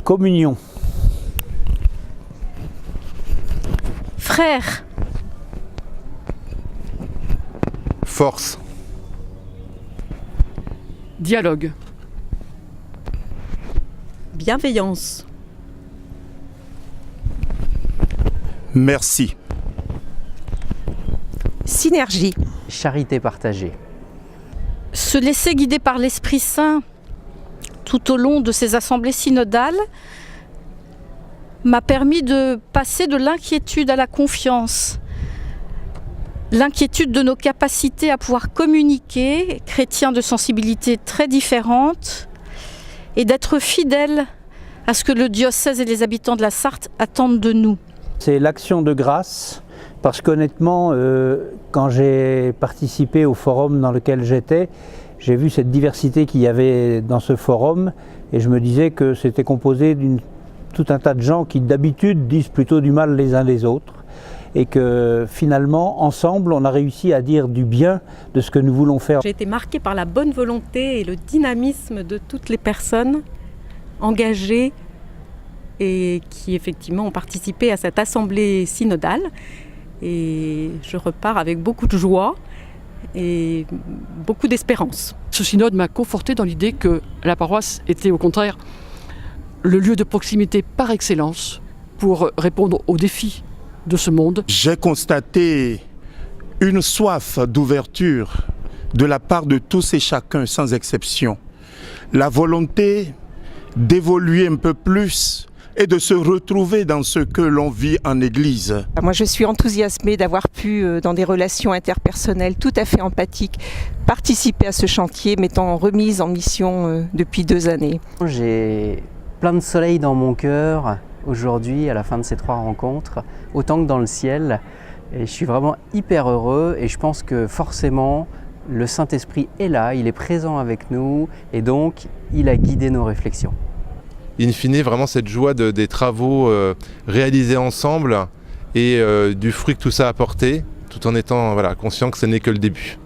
Communion. Frère. Force. Dialogue. Bienveillance. Merci. Synergie. Charité partagée. Se laisser guider par l'Esprit Saint tout au long de ces assemblées synodales m'a permis de passer de l'inquiétude à la confiance. L'inquiétude de nos capacités à pouvoir communiquer, chrétiens de sensibilités très différentes, et d'être fidèles à ce que le diocèse et les habitants de la Sarthe attendent de nous. C'est l'action de grâce, parce qu'honnêtement, quand j'ai participé au forum dans lequel j'étais, j'ai vu cette diversité qu'il y avait dans ce forum, et je me disais que c'était composé d'une tout un tas de gens qui d'habitude disent plutôt du mal les uns des autres, et que finalement, ensemble, on a réussi à dire du bien de ce que nous voulons faire. J'ai été marquée par la bonne volonté et le dynamisme de toutes les personnes engagées et qui effectivement ont participé à cette assemblée synodale. Et je repars avec beaucoup de joie et beaucoup d'espérance. Ce synode m'a conforté dans l'idée que la paroisse était au contraire le lieu de proximité par excellence pour répondre aux défis de ce monde. J'ai constaté une soif d'ouverture de la part de tous et chacun, sans exception. La volonté d'évoluer un peu plus et de se retrouver dans ce que l'on vit en Église. Moi, je suis enthousiasmée d'avoir pu, dans des relations interpersonnelles tout à fait empathiques, participer à ce chantier, m'étant remise en mission depuis 2 années. J'ai plein de soleil dans mon cœur aujourd'hui, à la fin de ces 3 rencontres, autant que dans le ciel. Et je suis vraiment hyper heureux et je pense que forcément, le Saint-Esprit est là, il est présent avec nous et donc il a guidé nos réflexions. In fine, vraiment cette joie des travaux réalisés ensemble et du fruit que tout ça a apporté, tout en étant conscient que ce n'est que le début.